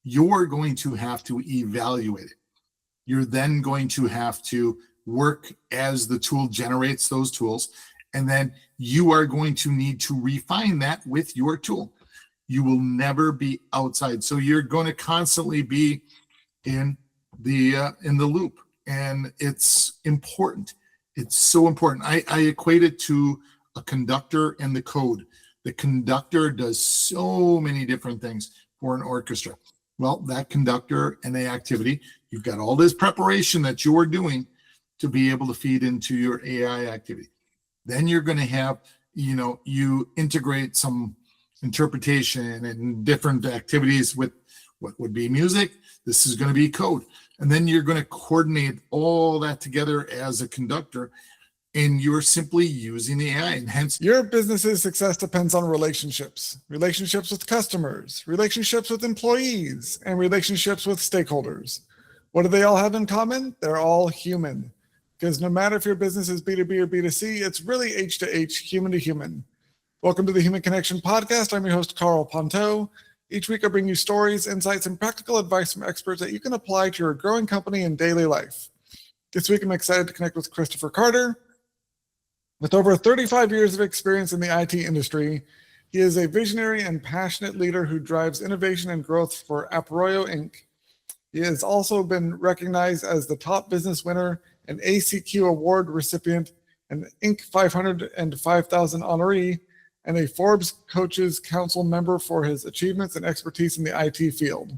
you're going to have to evaluate it. You're then going to have to work as the tool generates those tools, and then you are going to need to refine that with your tool. You will never be outside. So you're going to constantly be in the loop, and it's important. It's so important. I equate it to a conductor and the code. The conductor does so many different things for an orchestra. Well, that conductor and the activity, you've got all this preparation that you're doing to be able to feed into your AI activity. Then you're going to have, you integrate some interpretation and different activities with what would be music. This is going to be code. And then you're going to coordinate all that together as a conductor, and you're simply using the AI, and hence your business's success depends on relationships with customers, relationships with employees, and relationships with stakeholders. What do they all have in common? They're all human. Because no matter if your business is B2B or B2C, it's really H to H, human to human. Welcome to the Human Connection Podcast. I'm your host, Karl Ponto. Each week I bring you stories, insights, and practical advice from experts that you can apply to your growing company and daily life. This week I'm excited to connect with Christopher Carter. With over 35 years of experience in the IT industry, he is a visionary and passionate leader who drives innovation and growth for Arroyo Inc. He has also been recognized as the top business winner, an ACQ award recipient, an Inc. 500 and 5,000 honoree, and a Forbes Coaches Council member for his achievements and expertise in the IT field.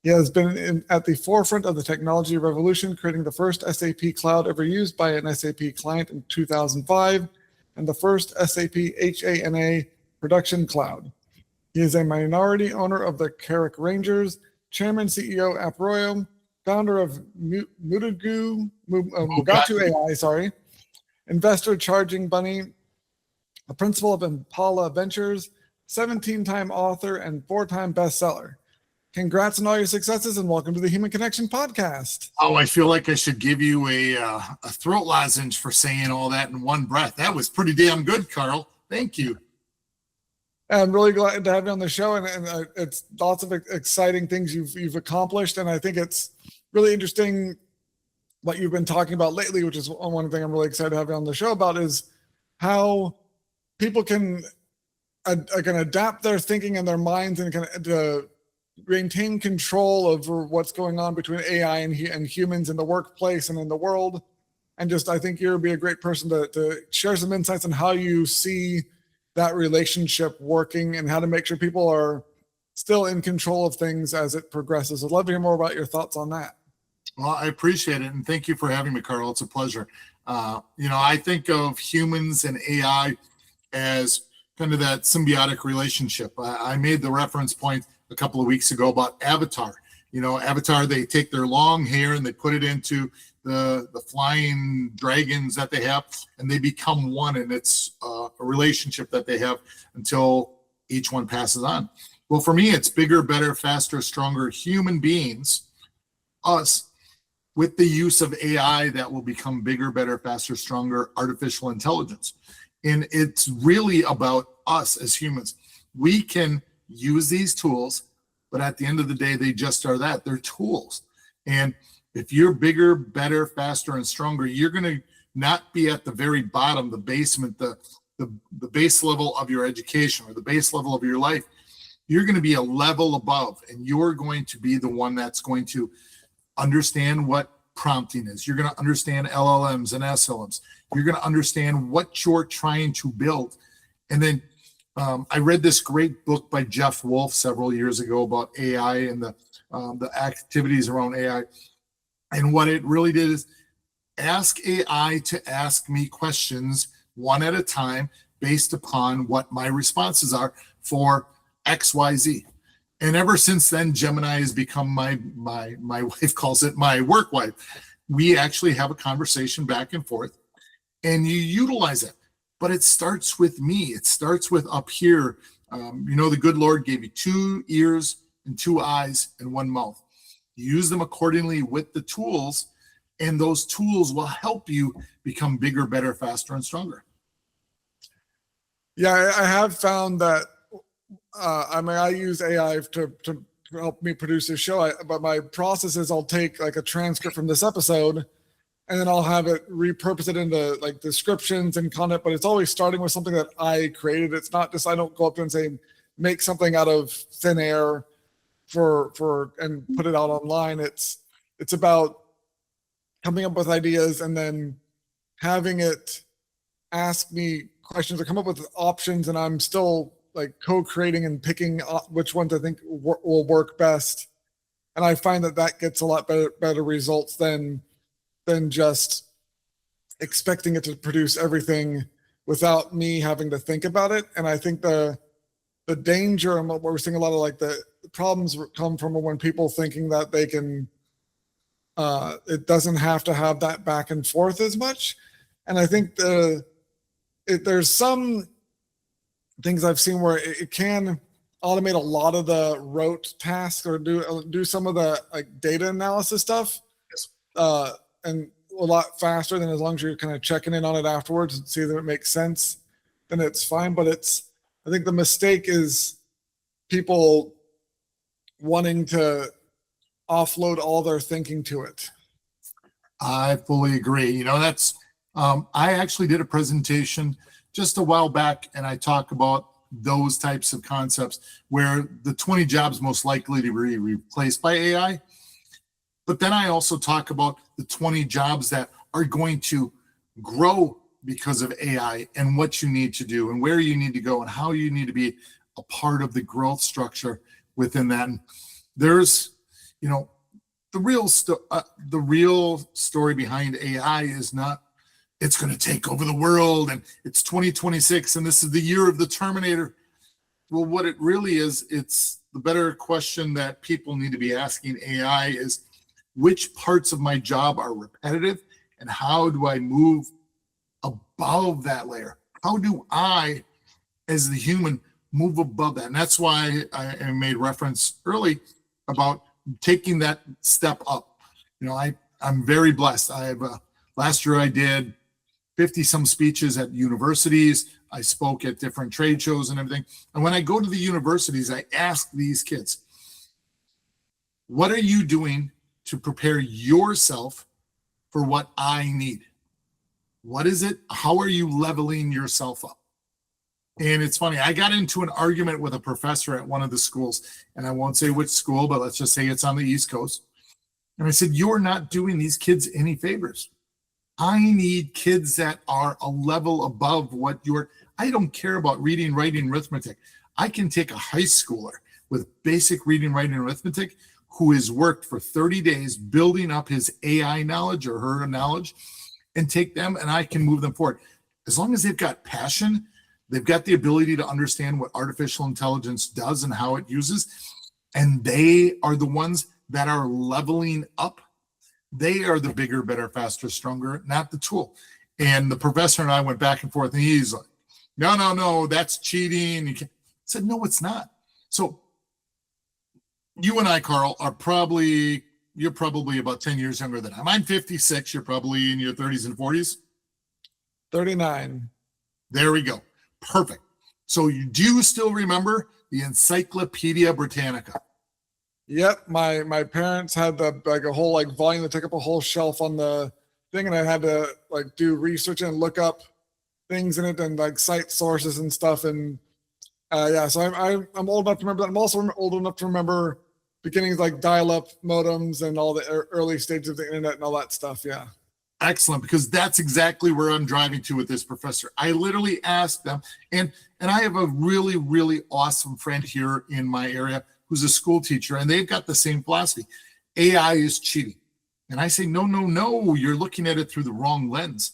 He has been at the forefront of the technology revolution, creating the first SAP cloud ever used by an SAP client in 2005, and the first SAP HANA production cloud. He is a minority owner of the Carrick Rangers, chairman CEO Arroyo, founder of Mugatu AI, investor Charging Bunny, a principal of Impala Ventures, 17-time author, and 4-time bestseller. Congrats on all your successes, and welcome to the Human Connection Podcast. Oh, I feel like I should give you a throat lozenge for saying all that in one breath. That was pretty damn good, Karl. Thank you. I'm really glad to have you on the show, and it's lots of exciting things you've accomplished, and I think it's really interesting what you've been talking about lately, which is one thing I'm really excited to have you on the show about, is how people can adapt their thinking and their minds and to maintain control over what's going on between AI and humans in the workplace and in the world. And just, I think you'll be a great person to share some insights on how you see that relationship working and how to make sure people are still in control of things as it progresses. I'd love to hear more about your thoughts on that. Well, I appreciate it, and thank you for having me, Karl. It's a pleasure. I think of humans and AI as kind of that symbiotic relationship. I made the reference point a couple of weeks ago about Avatar. Avatar, they take their long hair and they put it into the flying dragons that they have, and they become one, and it's a relationship that they have until each one passes on. Well, for me, it's bigger, better, faster, stronger human beings, us, with the use of AI that will become bigger, better, faster, stronger artificial intelligence. And it's really about us as humans. We can use these tools, but at the end of the day, they just are that. They're tools. And if you're bigger, better, faster, and stronger, you're going to not be at the very bottom, the basement, the base level of your education or the base level of your life. You're going to be a level above, and you're going to be the one that's going to understand what prompting is. You're going to understand LLMs and SLMs. You're going to understand what you're trying to build. And then I read this great book by Jeff Wolf several years ago about AI and the activities around AI. And what it really did is ask AI to ask me questions one at a time based upon what my responses are for XYZ. And ever since then, Gemini has become my wife calls it my work wife. We actually have a conversation back and forth, and you utilize it. But it starts with me. It starts with up here. The good Lord gave you 2 ears and 2 eyes and 1 mouth. You use them accordingly with the tools, and those tools will help you become bigger, better, faster, and stronger. Yeah, I have found that I use AI to help me produce this show. But my process is I'll take like a transcript from this episode, and then I'll have it repurpose it into like descriptions and content. But it's always starting with something that I created. It's not just, I don't go up there and say make something out of thin air for and put it out online. It's about coming up with ideas and then having it ask me questions or come up with options, and I'm still like co-creating and picking which ones I think will work best. And I find that gets a lot better results than just expecting it to produce everything without me having to think about it. And I think the danger and what we're seeing a lot of like the problems come from when people thinking that they can, it doesn't have to have that back and forth as much. And I think there's some things I've seen where it can automate a lot of the rote tasks or do some of the like data analysis stuff, and a lot faster than as long as you're kind of checking in on it afterwards and see that it makes sense, then it's fine. But I think the mistake is people wanting to offload all their thinking to it. I fully agree. You know, that's I actually did a presentation just a while back, and I talk about those types of concepts where the 20 jobs most likely to be replaced by AI. But then I also talk about the 20 jobs that are going to grow because of AI and what you need to do and where you need to go and how you need to be a part of the growth structure within that. And there's, you know, the real story behind AI is not it's going to take over the world and it's 2026 and this is the year of the Terminator. Well, what it really is, it's the better question that people need to be asking AI is which parts of my job are repetitive and how do I move above that layer? How do I, as the human, move above that? And that's why I made reference early about taking that step up. You know, I'm very blessed. Last year I did 50 some speeches at universities. I spoke at different trade shows and everything. And when I go to the universities, I ask these kids, what are you doing to prepare yourself for what I need? What is it? How are you leveling yourself up? And it's funny, I got into an argument with a professor at one of the schools, and I won't say which school, but let's just say it's on the East Coast. And I said, you're not doing these kids any favors. I need kids that are a level above what I don't care about reading, writing, arithmetic. I can take a high schooler with basic reading, writing, arithmetic who has worked for 30 days building up his AI knowledge or her knowledge and take them and I can move them forward. As long as they've got passion, they've got the ability to understand what artificial intelligence does and how it uses, and they are the ones that are leveling up. They are the bigger, better, faster, stronger, not the tool. And the professor and I went back and forth, and he's like, no, that's cheating. I said, no, it's not. So you and I, Karl, you're probably about 10 years younger than I'm 56. You're probably in your 30s and 40s. 39. There we go. Perfect. So do you still remember the Encyclopedia Britannica? Yep, my parents had a whole like volume that took up a whole shelf on the thing, and I had to like do research and look up things in it and like cite sources and stuff. And so I'm old enough to remember that. I'm also old enough to remember beginnings like dial-up modems and all the early stages of the internet and all that stuff. Yeah. Excellent, because that's exactly where I'm driving to with this professor. I literally asked them, and I have a really, really awesome friend here in my area who's a school teacher, and they've got the same philosophy. AI is cheating. And I say, no, you're looking at it through the wrong lens.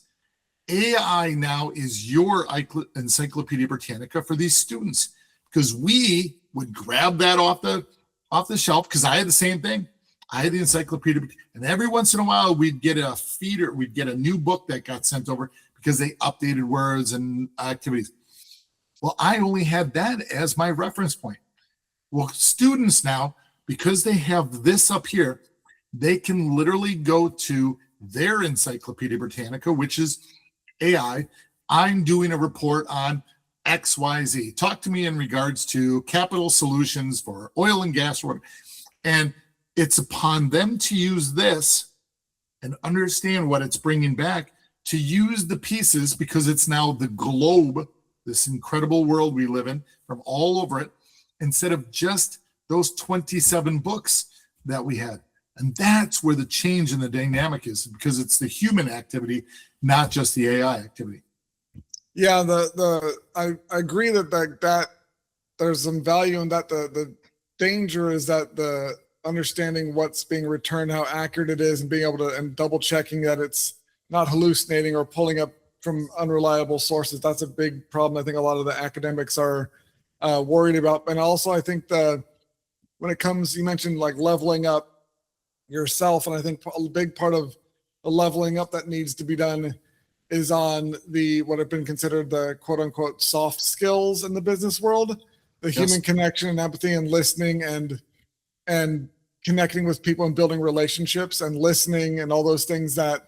AI now is your Encyclopedia Britannica for these students, because we would grab that off the shelf, because I had the same thing. I had the Encyclopedia, and every once in a while we'd get a feeder, we'd get a new book that got sent over because they updated words and activities. Well, I only had that as my reference point. Well, students now, because they have this up here, they can literally go to their Encyclopedia Britannica, which is AI. I'm doing a report on XYZ. Talk to me in regards to capital solutions for oil and gas. And it's upon them to use this and understand what it's bringing back, to use the pieces, because it's now the globe, this incredible world we live in, from all over it, instead of just those 27 books that we had. And that's where the change in the dynamic is, because it's the human activity, not just the AI activity. Yeah, I agree that there's some value in that. The danger is that the understanding what's being returned, how accurate it is, and being able to, and double checking that it's not hallucinating or pulling up from unreliable sources. That's a big problem. I think a lot of the academics are worried about. And also, I think when it comes, you mentioned like leveling up yourself, and I think a big part of the leveling up that needs to be done is on the what have been considered the quote unquote soft skills in the business world, the human connection and empathy and listening and connecting with people and building relationships and listening and all those things that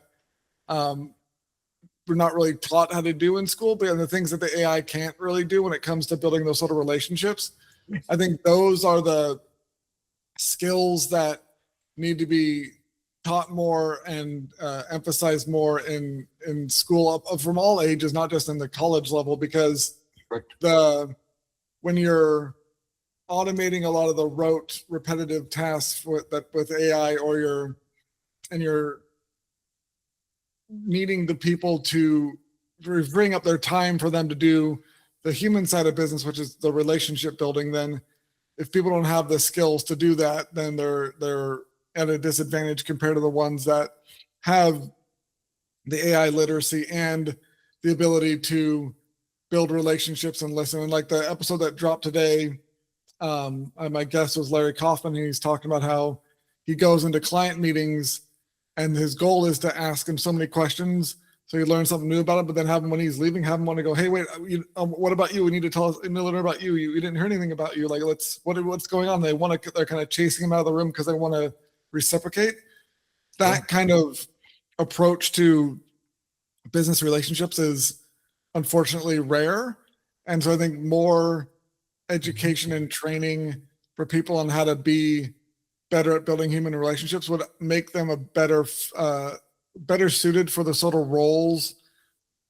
we're not really taught how to do in school, but the things that the AI can't really do when it comes to building those sort of relationships. I think those are the skills that need to be taught more and emphasized more in school from all ages, not just in the college level, because when you're automating a lot of the rote repetitive tasks with AI, or you're needing the people to bring up their time for them to do the human side of business, which is the relationship building, then if people don't have the skills to do that, then they're at a disadvantage compared to the ones that have the AI literacy and the ability to build relationships and listen. And like the episode that dropped today, my guest was Larry Kaufman, and he's talking about how he goes into client meetings and his goal is to ask him so many questions so you learn something new about it, but then have him, when he's leaving, have him want to go, hey, wait, what about you? We need to tell us, we need to learn about you. We didn't hear anything about you. Like, what's going on? They're kind of chasing him out of the room because they want to reciprocate. That kind of approach to business relationships is unfortunately rare. And so I think more education and training for people on how to be better at building human relationships would make them a better suited for the sort of roles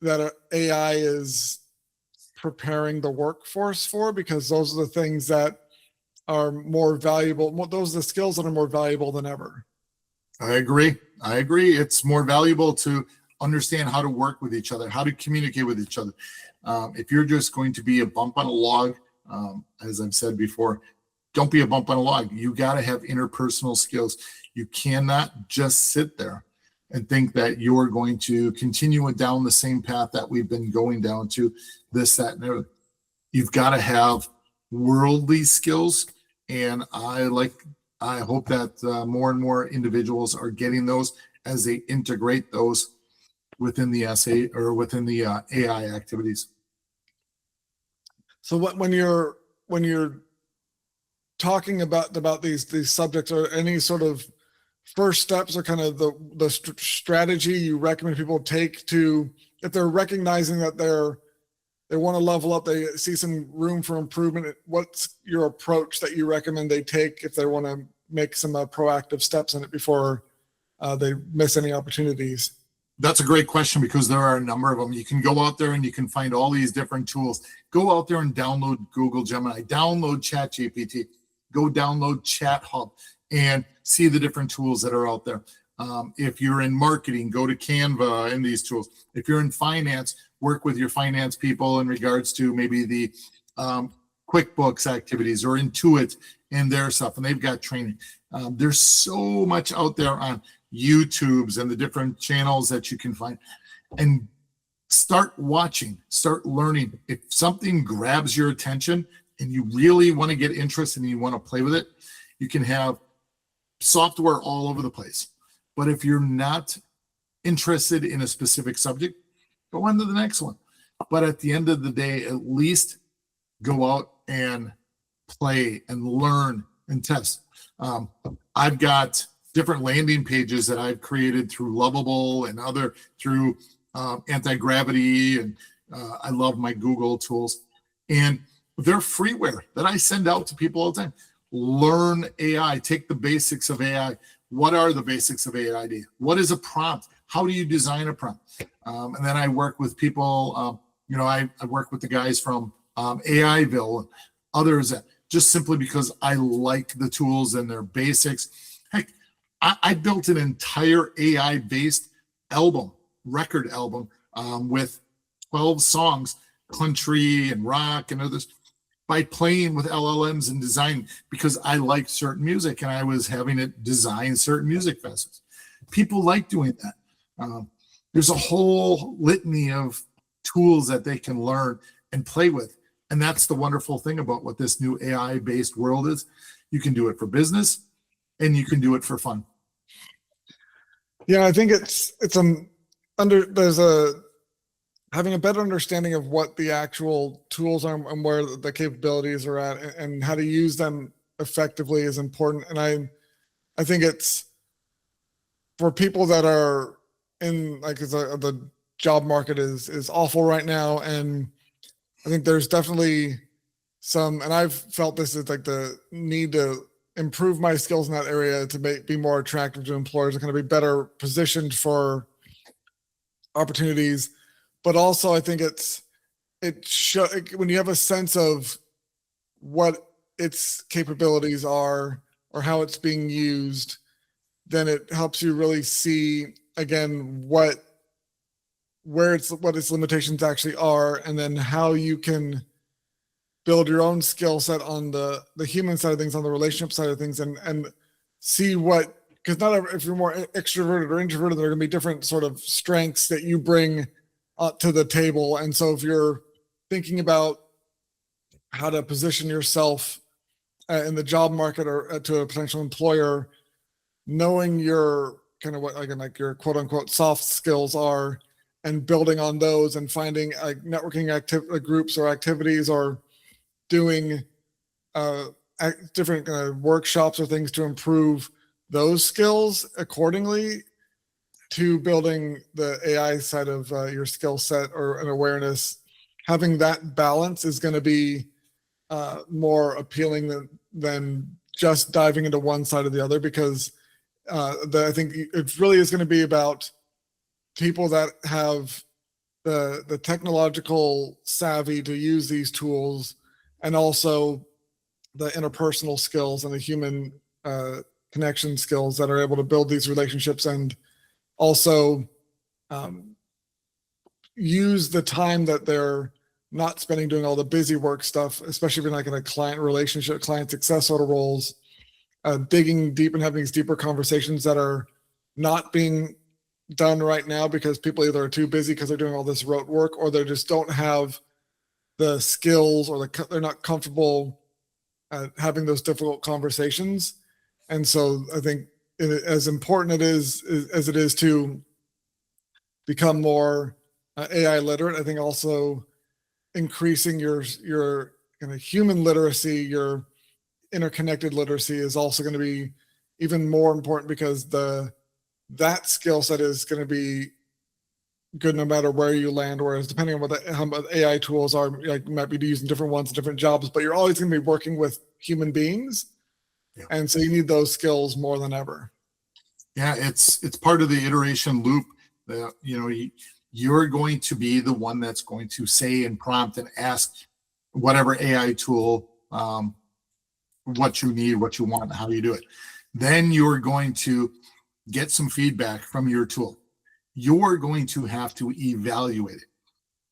that AI is preparing the workforce for, because those are the things that are more valuable. Those are the skills that are more valuable than ever. I agree. It's more valuable to understand how to work with each other, how to communicate with each other. If you're just going to be a bump on a log, as I've said before, don't be a bump on a log. You got to have interpersonal skills. You cannot just sit there and think that you're going to continue down the same path that we've been going down to this, that, and everything. You've got to have worldly skills. And I hope that more and more individuals are getting those as they integrate those within the essay or within the AI activities. So when you're talking about these subjects, or any sort of first steps or kind of the strategy you recommend people take to, if they're recognizing that they want to level up, they see some room for improvement, what's your approach that you recommend they take if they want to make some proactive steps in it before they miss any opportunities? That's a great question, because there are a number of them. You can go out there and you can find all these different tools. Go out there and download Google Gemini, download ChatGPT, go download Chat Hub, and see the different tools that are out there. If you're in marketing, go to Canva and these tools. If you're in finance, work with your finance people in regards to maybe the QuickBooks activities, or Intuit and their stuff, and they've got training. There's so much out there on YouTubes and the different channels that you can find, and start watching, start learning. If something grabs your attention and you really want to get interested and you want to play with it, you can have software all over the place. But if you're not interested in a specific subject, go on to the next one. But at the end of the day, at least go out and play and learn and test. I've got different landing pages that I've created through Lovable and through anti-gravity, and I love my Google tools. And they're freeware that I send out to people all the time. learn AI, take the basics of AI. What are the basics of AI? What is a prompt? How do you design a prompt? And then I work with people, I work with the guys from AIville and others that just simply because I like the tools and their basics. Heck, I built an entire AI-based record album with 12 songs, country and rock and others, by playing with LLMs and design because I like certain music and I was having it design certain music facets. People like doing that. There's a whole litany of tools that they can learn and play with. And that's the wonderful thing about what this new AI-based world is. You can do it for business and you can do it for fun. Yeah, I think having a better understanding of what the actual tools are and where the capabilities are at and how to use them effectively is important. And I think it's for people that are in the job market is awful right now. And I think there's definitely and I've felt this is like the need to improve my skills in that area to be more attractive to employers and kind of be better positioned for opportunities. But also I think when you have a sense of what its capabilities are or how it's being used, then it helps you really see again what its limitations actually are, and then how you can build your own skill set on the human side of things, on the relationship side of things, and see because if you're more extroverted or introverted, there are going to be different sort of strengths that you bring to the table. And so if you're thinking about how to position yourself in the job market or to a potential employer, knowing your kind of what your quote unquote soft skills are and building on those and finding networking groups or activities or doing different workshops or things to improve those skills accordingly to building the AI side of your skill set or an awareness. Having that balance is going to be more appealing than just diving into one side or the other, because I think it really is going to be about people that have the technological savvy to use these tools, and also the interpersonal skills and the human connection skills that are able to build these relationships, and also use the time that they're not spending doing all the busy work stuff, especially if you're like in a client relationship, client success sort of roles, digging deep and having these deeper conversations that are not being done right now because people either are too busy because they're doing all this rote work, or they just don't have the skills, or they're not comfortable having those difficult conversations. And so I think as important as it is to become more AI literate, I think also increasing your kind of human literacy, your interconnected literacy is also going to be even more important, because that skill set is going to be good no matter where you land. Whereas depending on how AI tools are, you might be using different ones in different jobs, but you're always going to be working with human beings. Yeah. And so you need those skills more than ever. Yeah, it's part of the iteration loop. You're going to be the one that's going to say and prompt and ask whatever AI tool what you need, what you want, how you do it. Then you're going to get some feedback from your tool. You're going to have to evaluate it.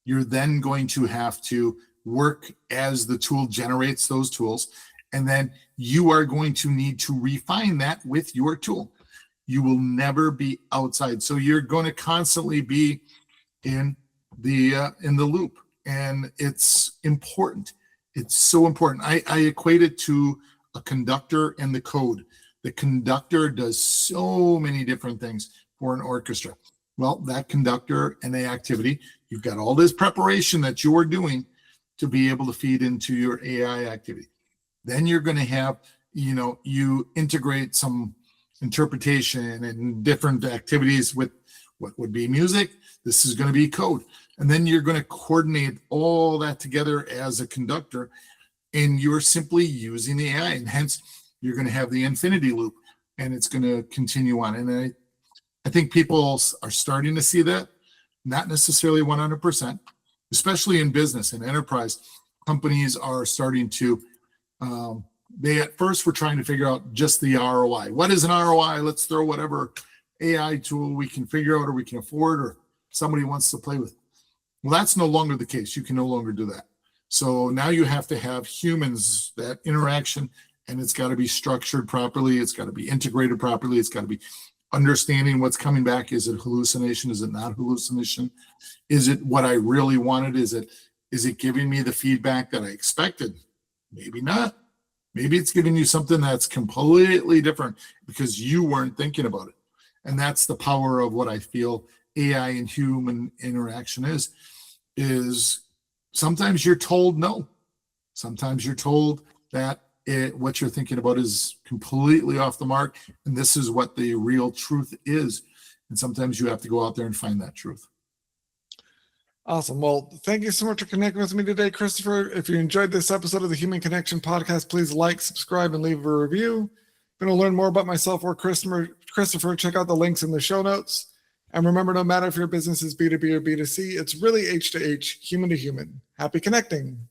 You're then going to have to work as the tool generates those tools. And then you are going to need to refine that with your tool. You will never be outside. So you're going to constantly be in the loop. And it's important. It's so important. I equate it to a conductor and the code. The conductor does so many different things for an orchestra. Well, that conductor and the activity, you've got all this preparation that you're doing to be able to feed into your AI activity. Then you're going to have, you integrate some interpretation and different activities with what would be music. This is going to be code. And then you're going to coordinate all that together as a conductor. and you're simply using the AI, and hence you're going to have the infinity loop, and it's going to continue on. And I think people are starting to see that, not necessarily 100%, especially in business and enterprise. Companies are starting to, they at first were trying to figure out just the ROI. What is an ROI? Let's throw whatever AI tool we can figure out or we can afford or somebody wants to play with. Well, that's no longer the case. You can no longer do that. So now you have to have humans, that interaction, and it's got to be structured properly. It's got to be integrated properly. It's got to be understanding what's coming back. Is it hallucination? Is it not hallucination? Is it what I really wanted? Is it giving me the feedback that I expected? Maybe not. Maybe it's giving you something that's completely different because you weren't thinking about it. And that's the power of what I feel AI and human interaction is sometimes you're told no. Sometimes you're told that what you're thinking about is completely off the mark, and this is what the real truth is. And sometimes you have to go out there and find that truth. Awesome. Well, thank you so much for connecting with me today, Christopher. If you enjoyed this episode of the Human Connection podcast, please like, subscribe, and leave a review. If you want to learn more about myself or Christopher, check out the links in the show notes. And remember, no matter if your business is B2B or B2C, it's really H to H, human to human. Happy connecting.